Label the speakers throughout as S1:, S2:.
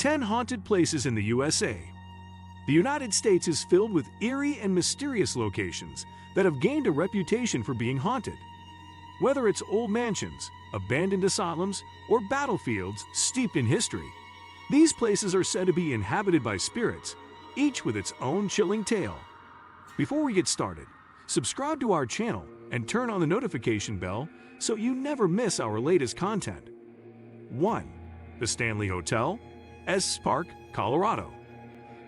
S1: 10 Haunted Places in the USA. The United States is filled with eerie and mysterious locations that have gained a reputation for being haunted. Whether it's old mansions, abandoned asylums, or battlefields steeped in history, these places are said to be inhabited by spirits, each with its own chilling tale. Before we get started, subscribe to our channel and turn on the notification bell so you never miss our latest content. 1. The Stanley Hotel, Estes Park, Colorado.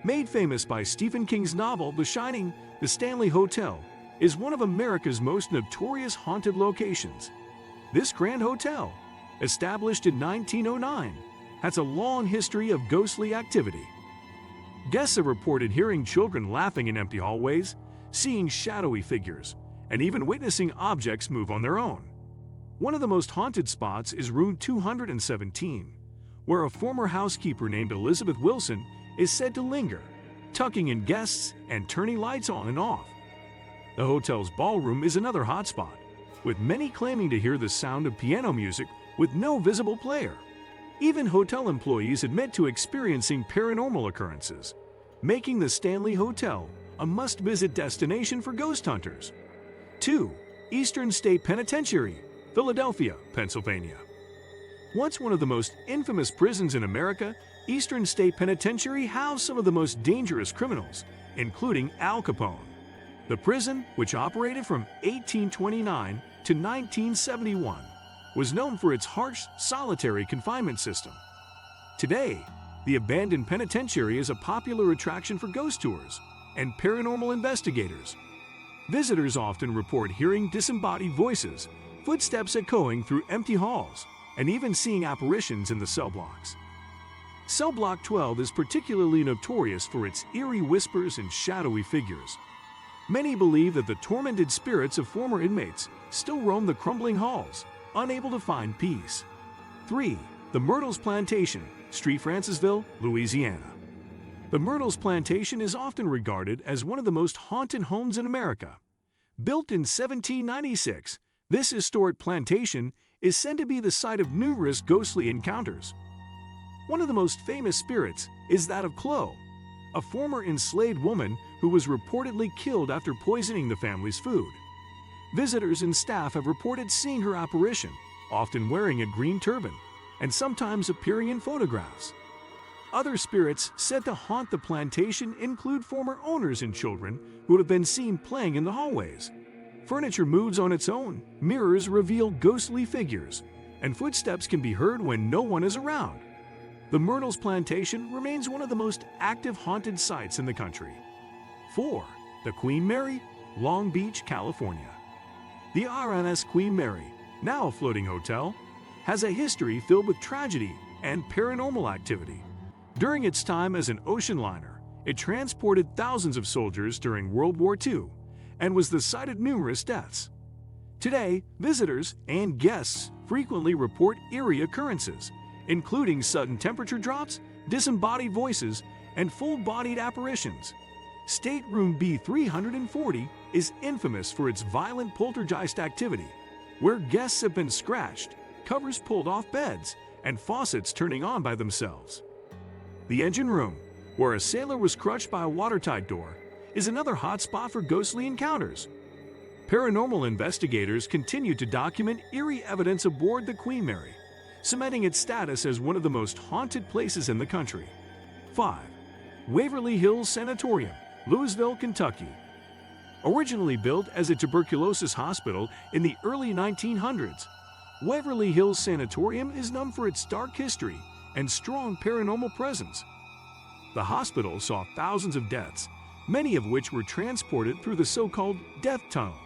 S1: Made famous by Stephen King's novel The Shining, the Stanley Hotel is one of America's most notorious haunted locations. This grand hotel, established in 1909, has a long history of ghostly activity. Guests have reported hearing children laughing in empty hallways, seeing shadowy figures, and even witnessing objects move on their own. One of the most haunted spots is room 217, where a former housekeeper named Elizabeth Wilson is said to linger, tucking in guests and turning lights on and off. The hotel's ballroom is another hotspot, with many claiming to hear the sound of piano music with no visible player. Even hotel employees admit to experiencing paranormal occurrences, making the Stanley Hotel a must-visit destination for ghost hunters. 2. Eastern State Penitentiary, Philadelphia, Pennsylvania. Once one of the most infamous prisons in America, Eastern State Penitentiary housed some of the most dangerous criminals, including Al Capone. The prison, which operated from 1829 to 1971, was known for its harsh, solitary confinement system. Today, the abandoned penitentiary is a popular attraction for ghost tours and paranormal investigators. Visitors often report hearing disembodied voices, footsteps echoing through empty halls, and even seeing apparitions in the cell blocks. Cell Block 12 is particularly notorious for its eerie whispers and shadowy figures. Many believe that the tormented spirits of former inmates still roam the crumbling halls, unable to find peace. 3. The Myrtles Plantation, Street Francisville, Louisiana. The Myrtles Plantation is often regarded as one of the most haunted homes in America. Built in 1796, this historic plantation is said to be the site of numerous ghostly encounters. One of the most famous spirits is that of Chloe, a former enslaved woman who was reportedly killed after poisoning the family's food. Visitors and staff have reported seeing her apparition, often wearing a green turban, and sometimes appearing in photographs. Other spirits said to haunt the plantation include former owners and children who have been seen playing in the hallways. Furniture moves on its own, mirrors reveal ghostly figures, and footsteps can be heard when no one is around. The Myrtles Plantation remains one of the most active haunted sites in the country. 4. The Queen Mary, Long Beach, California. The RMS Queen Mary, now a floating hotel, has a history filled with tragedy and paranormal activity. During its time as an ocean liner, it transported thousands of soldiers during World War II and was the site of numerous deaths. Today, visitors and guests frequently report eerie occurrences, including sudden temperature drops, disembodied voices, and full-bodied apparitions. Stateroom B340 is infamous for its violent poltergeist activity, where guests have been scratched, covers pulled off beds, and faucets turning on by themselves. The engine room, where a sailor was crushed by a watertight door, is another hot spot for ghostly encounters. Paranormal investigators continue to document eerie evidence aboard the Queen Mary, cementing its status as one of the most haunted places in the country. 5. Waverly Hills Sanatorium, Louisville, Kentucky. Originally built as a tuberculosis hospital in the early 1900s, Waverly Hills Sanatorium is known for its dark history and strong paranormal presence. The hospital saw thousands of deaths, many of which were transported through the so-called death tunnel,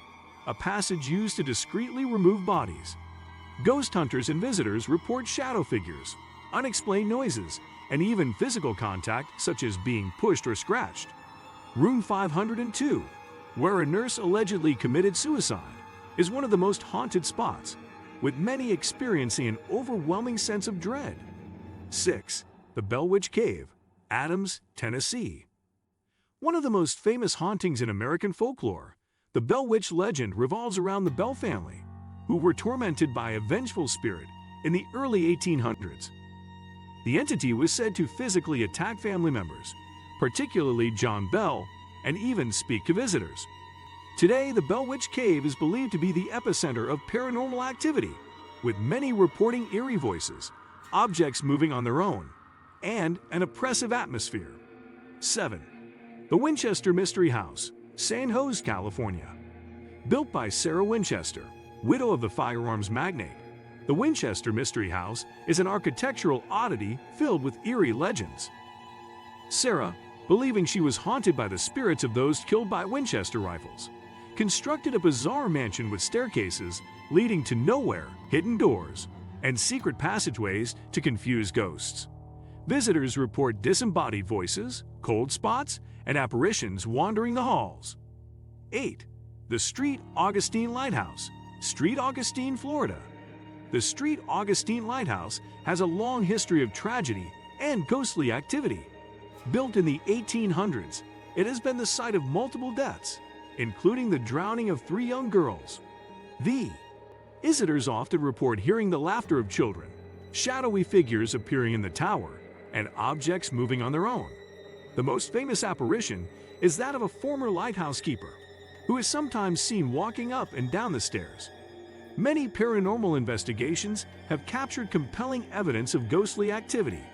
S1: a passage used to discreetly remove bodies. Ghost hunters and visitors report shadow figures, unexplained noises, and even physical contact such as being pushed or scratched. Room 502, where a nurse allegedly committed suicide, is one of the most haunted spots, with many experiencing an overwhelming sense of dread. 6. The Bell Witch Cave, Adams, Tennessee. One of the most famous hauntings in American folklore, the Bell Witch legend revolves around the Bell family, who were tormented by a vengeful spirit in the early 1800s. The entity was said to physically attack family members, particularly John Bell, and even speak to visitors. Today, the Bell Witch Cave is believed to be the epicenter of paranormal activity, with many reporting eerie voices, objects moving on their own, and an oppressive atmosphere. 7. The Winchester Mystery House, San Jose, California. Built by Sarah Winchester, widow of the firearms magnate, the Winchester Mystery House is an architectural oddity filled with eerie legends. Sarah, believing she was haunted by the spirits of those killed by Winchester rifles, constructed a bizarre mansion with staircases leading to nowhere, hidden doors, and secret passageways to confuse ghosts. Visitors report disembodied voices, cold spots, and apparitions wandering the halls. 8. The St. Augustine Lighthouse, St. Augustine, Florida. The St. Augustine Lighthouse has a long history of tragedy and ghostly activity. Built in the 1800s, it has been the site of multiple deaths, including the drowning of 3 young girls. Visitors often report hearing the laughter of children, shadowy figures appearing in the tower, and objects moving on their own. The most famous apparition is that of a former lighthouse keeper, who is sometimes seen walking up and down the stairs. Many paranormal investigations have captured compelling evidence of ghostly activity,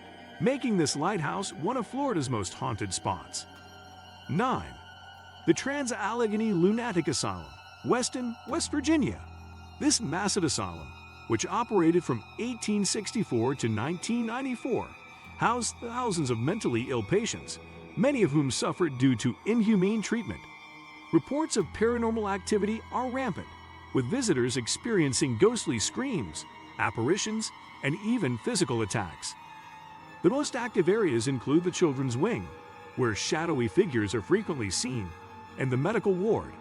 S1: making this lighthouse one of Florida's most haunted spots. 9. The Trans-Allegheny Lunatic Asylum, Weston, West Virginia. This massive asylum, which operated from 1864 to 1994, housed thousands of mentally ill patients, many of whom suffered due to inhumane treatment. Reports of paranormal activity are rampant, with visitors experiencing ghostly screams, apparitions, and even physical attacks. The most active areas include the children's wing, where shadowy figures are frequently seen, and the medical ward,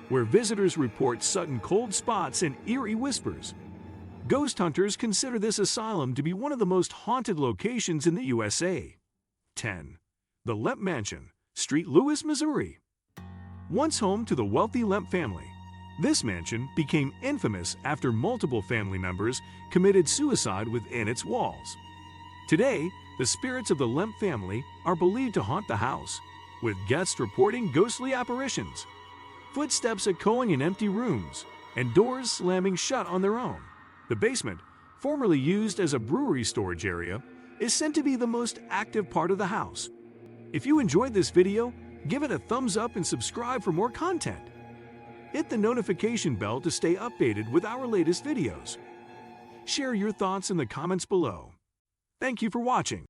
S1: where visitors report sudden cold spots and eerie whispers. Ghost hunters consider this asylum to be one of the most haunted locations in the USA. 10. The Lemp Mansion, St. Louis, Missouri. Once home to the wealthy Lemp family, this mansion became infamous after multiple family members committed suicide within its walls. Today, the spirits of the Lemp family are believed to haunt the house, with guests reporting ghostly apparitions, footsteps echoing in empty rooms, and doors slamming shut on their own. The basement, formerly used as a brewery storage area, is said to be the most active part of the house. If you enjoyed this video, give it a thumbs up and subscribe for more content. Hit the notification bell to stay updated with our latest videos. Share your thoughts in the comments below. Thank you for watching.